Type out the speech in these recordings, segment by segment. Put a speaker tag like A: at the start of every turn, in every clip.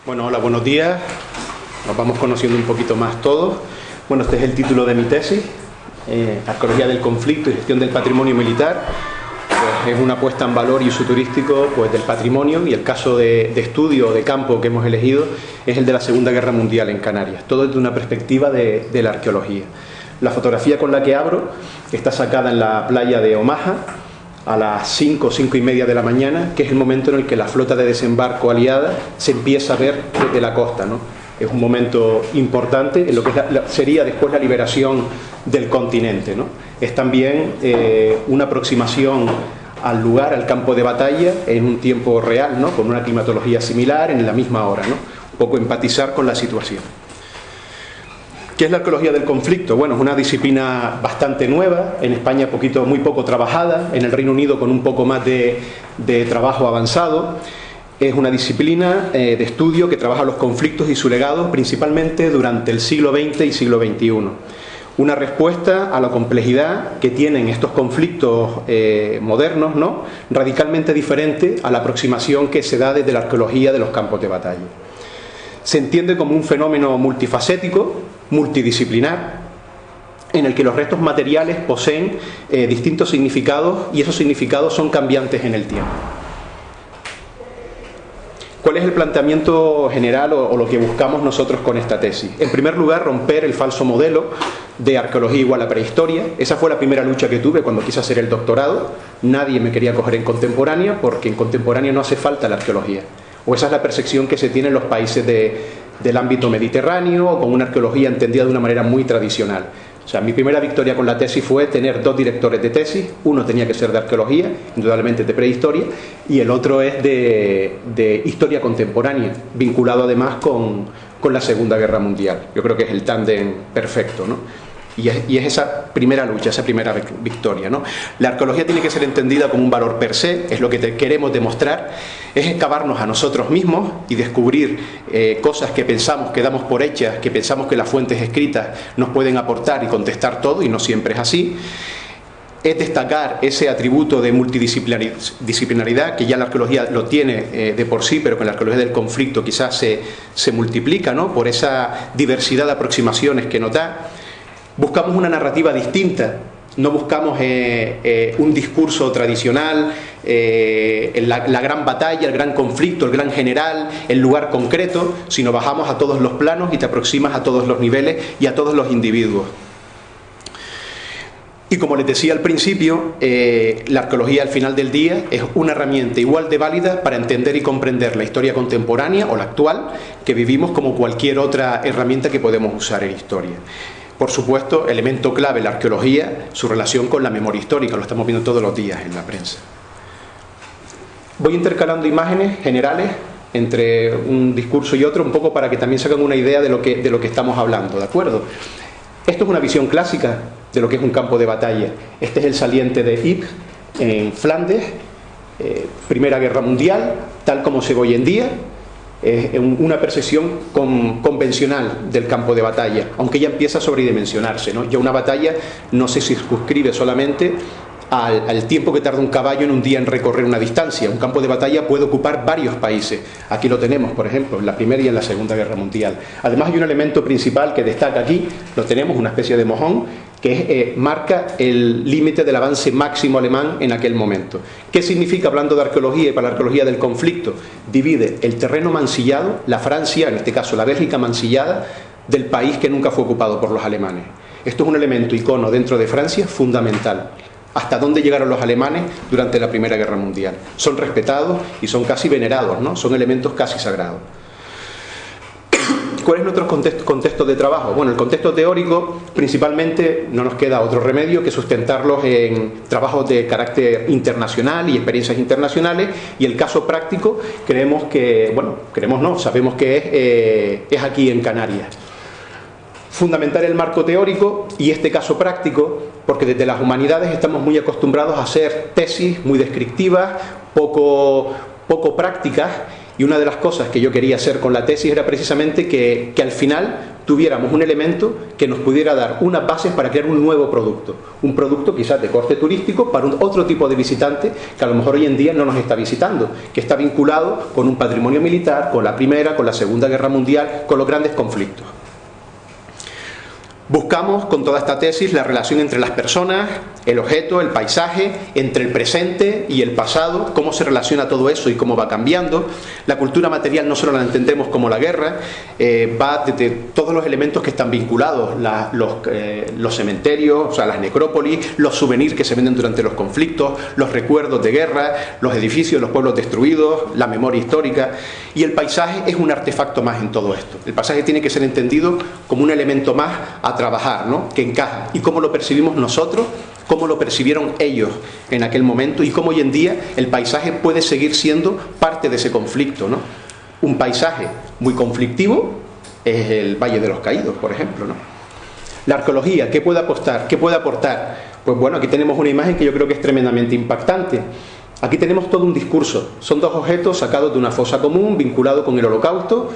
A: Bueno, hola, buenos días. Nos vamos conociendo un poquito más todos. Bueno, este es el título de mi tesis, Arqueología del conflicto y gestión del patrimonio militar. Pues es una puesta en valor y uso turístico pues, del patrimonio, y el caso de estudio de campo que hemos elegido es el de la Segunda Guerra Mundial en Canarias, todo desde una perspectiva de la arqueología. La fotografía con la que abro está sacada en la playa de Omaha a las 5 y media de la mañana, que es el momento en el que la flota de desembarco aliada se empieza a ver desde la costa, ¿no? Es un momento importante en lo que sería después la liberación del continente, ¿no? Es también una aproximación al lugar, al campo de batalla, en un tiempo real, ¿no? Con una climatología similar, en la misma hora, ¿no? Un poco empatizar con la situación. ¿Qué es la arqueología del conflicto? Bueno, es una disciplina bastante nueva, en España muy poco trabajada, en el Reino Unido con un poco más de trabajo avanzado. Es una disciplina de estudio que trabaja los conflictos y su legado principalmente durante el siglo XX y siglo XXI. Una respuesta a la complejidad que tienen estos conflictos modernos, ¿no? Radicalmente diferente a la aproximación que se da desde la arqueología de los campos de batalla. Se entiende como un fenómeno multifacético, multidisciplinar, en el que los restos materiales poseen distintos significados, y esos significados son cambiantes en el tiempo. ¿Cuál es el planteamiento general o lo que buscamos nosotros con esta tesis? En primer lugar, romper el falso modelo de arqueología igual a prehistoria. Esa fue la primera lucha que tuve cuando quise hacer el doctorado. Nadie me quería coger en contemporánea, porque en contemporánea no hace falta la arqueología. O esa es la percepción que se tiene en los países del ámbito mediterráneo, con una arqueología entendida de una manera muy tradicional. O sea, mi primera victoria con la tesis fue tener dos directores de tesis. Uno tenía que ser de arqueología, indudablemente de prehistoria, y el otro es de historia contemporánea, vinculado además con la Segunda Guerra Mundial. Yo creo que es el tándem perfecto, ¿no? Y es esa primera lucha, esa primera victoria, ¿no? La arqueología tiene que ser entendida como un valor per se, es lo que queremos demostrar, es excavarnos a nosotros mismos y descubrir cosas que pensamos, que damos por hechas, que pensamos que las fuentes escritas nos pueden aportar y contestar todo, y no siempre es así. Es destacar ese atributo de multidisciplinaridad, que ya la arqueología lo tiene de por sí, pero que en la arqueología del conflicto quizás se multiplica, ¿no? Por esa diversidad de aproximaciones que nos da. Buscamos una narrativa distinta, no buscamos un discurso tradicional, la gran batalla, el gran conflicto, el gran general, el lugar concreto, sino bajamos a todos los planos y te aproximas a todos los niveles y a todos los individuos. Y como les decía al principio, la arqueología al final del día es una herramienta igual de válida para entender y comprender la historia contemporánea o la actual que vivimos, como cualquier otra herramienta que podemos usar en historia. Por supuesto, elemento clave la arqueología, su relación con la memoria histórica, lo estamos viendo todos los días en la prensa. Voy intercalando imágenes generales entre un discurso y otro, un poco para que también se hagan una idea de lo que estamos hablando, ¿de acuerdo? Esto es una visión clásica de lo que es un campo de batalla. Este es el saliente de Ypres, en Flandes, Primera Guerra Mundial, tal como se ve hoy en día. Una percepción convencional del campo de batalla, aunque ya empieza a sobredimensionarse, ¿no? Ya una batalla no se circunscribe solamente al tiempo que tarda un caballo en un día en recorrer una distancia. Un campo de batalla puede ocupar varios países. Aquí lo tenemos, por ejemplo, en la Primera y en la Segunda Guerra Mundial. Además hay un elemento principal que destaca aquí, lo tenemos, una especie de mojón, que marca el límite del avance máximo alemán en aquel momento. ¿Qué significa, hablando de arqueología y para la arqueología del conflicto? Divide el terreno mancillado, la Francia, en este caso la Bélgica mancillada, del país que nunca fue ocupado por los alemanes. Esto es un elemento icono dentro de Francia fundamental. Hasta dónde llegaron los alemanes durante la Primera Guerra Mundial. Son respetados y son casi venerados, ¿no? Son elementos casi sagrados. ¿Cuál es nuestro contexto de trabajo? Bueno, el contexto teórico, principalmente, no nos queda otro remedio que sustentarlos en trabajos de carácter internacional y experiencias internacionales, y el caso práctico creemos que, bueno, creemos no, sabemos que es aquí en Canarias. Fundamentar el marco teórico y este caso práctico, porque desde las humanidades estamos muy acostumbrados a hacer tesis muy descriptivas, poco prácticas, y una de las cosas que yo quería hacer con la tesis era precisamente que al final tuviéramos un elemento que nos pudiera dar unas bases para crear un nuevo producto. Un producto quizás de corte turístico para otro tipo de visitante que a lo mejor hoy en día no nos está visitando, que está vinculado con un patrimonio militar, con la Primera, con la Segunda Guerra Mundial, con los grandes conflictos. Buscamos con toda esta tesis la relación entre las personas, el objeto, el paisaje, entre el presente y el pasado, cómo se relaciona todo eso y cómo va cambiando. La cultura material no solo la entendemos como la guerra, va desde todos los elementos que están vinculados, los cementerios, o sea, las necrópolis, los souvenirs que se venden durante los conflictos, los recuerdos de guerra, los edificios, los pueblos destruidos, la memoria histórica. Y el paisaje es un artefacto más en todo esto. El paisaje tiene que ser entendido como un elemento más a trabajar, ¿no?, que encaja. Y cómo lo percibimos nosotros, cómo lo percibieron ellos en aquel momento y cómo hoy en día el paisaje puede seguir siendo parte de ese conflicto, ¿no? Un paisaje muy conflictivo es el Valle de los Caídos, por ejemplo, ¿no? La arqueología, ¿qué puede aportar? ¿Qué puede aportar? Pues bueno, aquí tenemos una imagen que yo creo que es tremendamente impactante. Aquí tenemos todo un discurso. Son dos objetos sacados de una fosa común, vinculados con el Holocausto.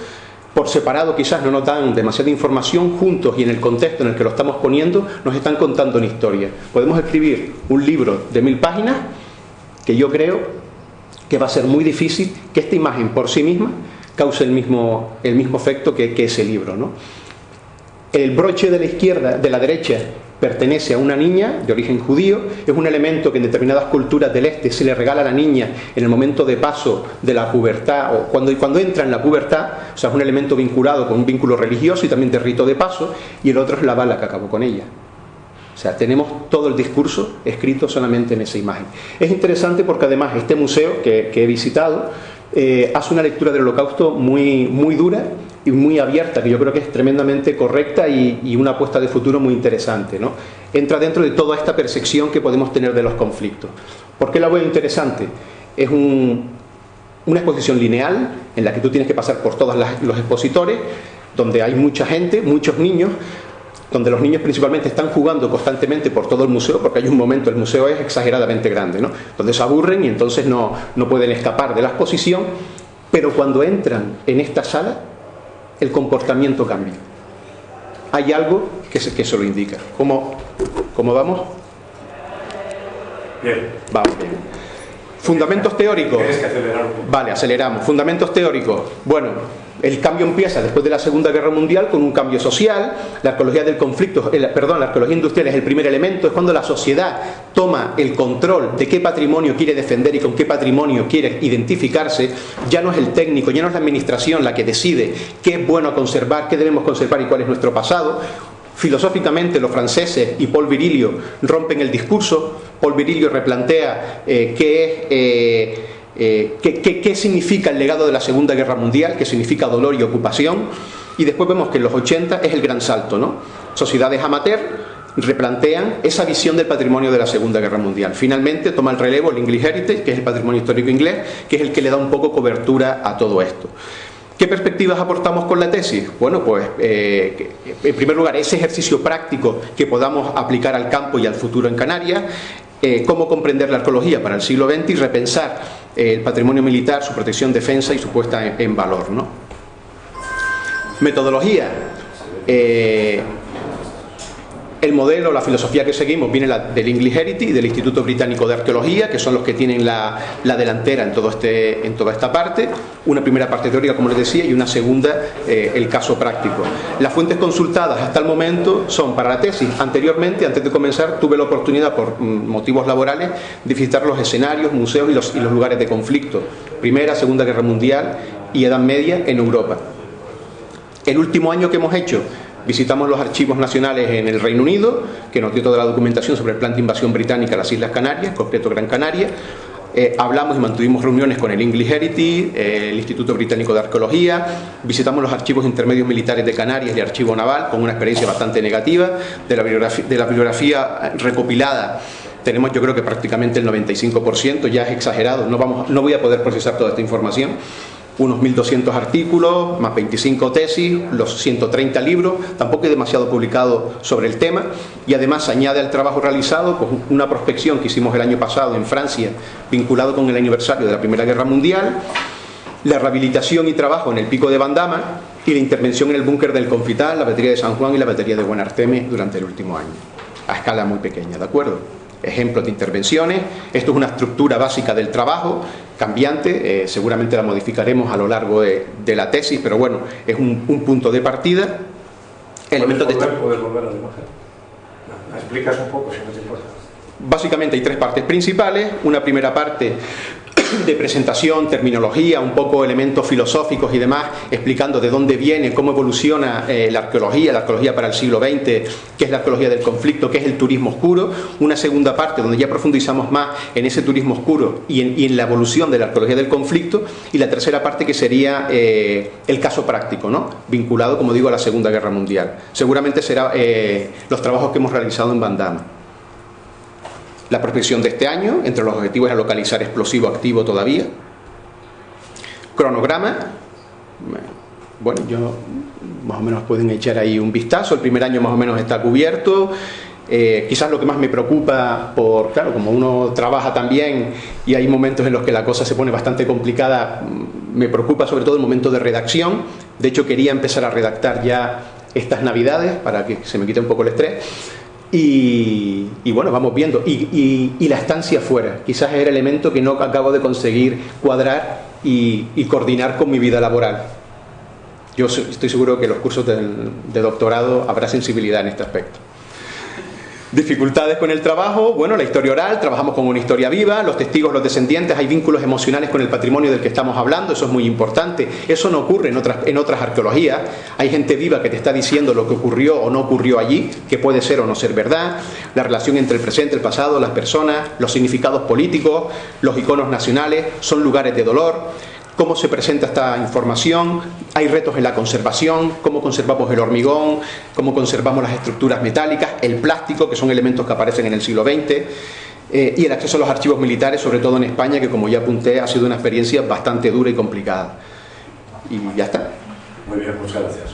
A: Por separado quizás no nos dan demasiada información, juntos y en el contexto en el que lo estamos poniendo nos están contando una historia. Podemos escribir un libro de 1000 páginas que yo creo que va a ser muy difícil que esta imagen por sí misma cause el mismo efecto que ese libro, ¿no? El broche de la izquierda, de la derecha, pertenece a una niña de origen judío, es un elemento que en determinadas culturas del este se le regala a la niña en el momento de paso de la pubertad o cuando entra en la pubertad, o sea, es un elemento vinculado con un vínculo religioso y también de rito de paso, y el otro es la bala que acabó con ella. O sea, tenemos todo el discurso escrito solamente en esa imagen. Es interesante porque además este museo que he visitado hace una lectura del Holocausto muy, muy dura y muy abierta, que yo creo que es tremendamente correcta y una apuesta de futuro muy interesante, ¿no? Entra dentro de toda esta percepción que podemos tener de los conflictos. ¿Por qué la veo interesante? Es una exposición lineal en la que tú tienes que pasar por todos los expositores, donde hay mucha gente, muchos niños, donde los niños principalmente están jugando constantemente por todo el museo, porque hay un momento, el museo es exageradamente grande, ¿no?, donde se aburren y entonces no pueden escapar de la exposición, pero cuando entran en esta sala, el comportamiento cambia. Hay algo que se lo indica. ¿Cómo vamos?
B: Bien.
A: Vamos bien. Fundamentos teóricos.
B: Tienes que acelerar un poco.
A: Vale, aceleramos. Fundamentos teóricos. Bueno, el cambio empieza después de la Segunda Guerra Mundial con un cambio social. La arqueología del conflicto, la arqueología industrial es el primer elemento, es cuando la sociedad toma el control de qué patrimonio quiere defender y con qué patrimonio quiere identificarse. Ya no es el técnico, ya no es la administración la que decide qué es bueno conservar, qué debemos conservar y cuál es nuestro pasado. Filosóficamente los franceses y Paul Virilio rompen el discurso. Paul Virilio replantea qué significa el legado de la Segunda Guerra Mundial, qué significa dolor y ocupación, y después vemos que en los 80 es el gran salto, ¿no? Sociedades amateur replantean esa visión del patrimonio de la Segunda Guerra Mundial. Finalmente toma el relevo el English Heritage, que es el patrimonio histórico inglés, que es el que le da un poco cobertura a todo esto. ¿Qué perspectivas aportamos con la tesis? Bueno, pues en primer lugar ese ejercicio práctico que podamos aplicar al campo y al futuro en Canarias, cómo comprender la arqueología para el siglo XX y repensar el patrimonio militar, su protección, defensa y su puesta en valor, ¿no? Metodología. El modelo, la filosofía que seguimos viene del English Heritage y del Instituto Británico de Arqueología, que son los que tienen la delantera en toda esta parte. Una primera parte teórica, como les decía, y una segunda, el caso práctico. Las fuentes consultadas hasta el momento son para la tesis. Anteriormente, antes de comenzar, tuve la oportunidad, por motivos laborales, de visitar los escenarios, museos y los lugares de conflicto. Primera, Segunda Guerra Mundial y Edad Media en Europa. El último año que hemos hecho, visitamos los archivos nacionales en el Reino Unido, que nos dio toda la documentación sobre el plan de invasión británica a las Islas Canarias, en concreto Gran Canaria. Hablamos y mantuvimos reuniones con el English Heritage, el Instituto Británico de Arqueología, visitamos los archivos intermedios militares de Canarias y el Archivo Naval, con una experiencia bastante negativa. De la bibliografía recopilada tenemos, yo creo que prácticamente el 95%, ya es exagerado, no voy a poder procesar toda esta información. Unos 1.200 artículos, más 25 tesis, los 130 libros, tampoco hay demasiado publicado sobre el tema, y además se añade al trabajo realizado pues, una prospección que hicimos el año pasado en Francia, vinculado con el aniversario de la Primera Guerra Mundial, la rehabilitación y trabajo en el Pico de Bandama, y la intervención en el búnker del Confital, la batería de San Juan y la batería de Buenarteme durante el último año, a escala muy pequeña, ¿de acuerdo? Ejemplos de intervenciones. Esto es una estructura básica del trabajo, cambiante, seguramente la modificaremos a lo largo de la tesis, pero bueno, es un punto de partida. Elementos
B: ¿Puedes volver a la imagen? ¿Me explicas un poco, si no te importa?
A: Básicamente hay tres partes principales. Una primera parte de presentación, terminología, un poco elementos filosóficos y demás, explicando de dónde viene, cómo evoluciona la arqueología para el siglo XX, qué es la arqueología del conflicto, qué es el turismo oscuro. Una segunda parte donde ya profundizamos más en ese turismo oscuro y en la evolución de la arqueología del conflicto. Y la tercera parte que sería el caso práctico, ¿no? Vinculado, como digo, a la Segunda Guerra Mundial. Seguramente será los trabajos que hemos realizado en Bandama. La prospección de este año, entre los objetivos era localizar explosivo activo todavía. Cronograma. Bueno, más o menos pueden echar ahí un vistazo. El primer año más o menos está cubierto. Quizás lo que más me preocupa, claro, como uno trabaja también y hay momentos en los que la cosa se pone bastante complicada, me preocupa sobre todo el momento de redacción. De hecho, quería empezar a redactar ya estas Navidades para que se me quite un poco el estrés. Y bueno, vamos viendo. Y la estancia fuera, quizás es el elemento que no acabo de conseguir cuadrar y coordinar con mi vida laboral. Yo estoy seguro que en los cursos de doctorado habrá sensibilidad en este aspecto. Dificultades con el trabajo, bueno, la historia oral, trabajamos con una historia viva, los testigos, los descendientes, hay vínculos emocionales con el patrimonio del que estamos hablando, eso es muy importante. Eso no ocurre en otras arqueologías. Hay gente viva que te está diciendo lo que ocurrió o no ocurrió allí, que puede ser o no ser verdad, la relación entre el presente, el pasado, las personas, los significados políticos, los iconos nacionales, son lugares de dolor. Cómo se presenta esta información, hay retos en la conservación, cómo conservamos el hormigón, cómo conservamos las estructuras metálicas, el plástico, que son elementos que aparecen en el siglo XX, y el acceso a los archivos militares, sobre todo en España, que como ya apunté, ha sido una experiencia bastante dura y complicada. Y ya está.
B: Muy bien, muchas gracias.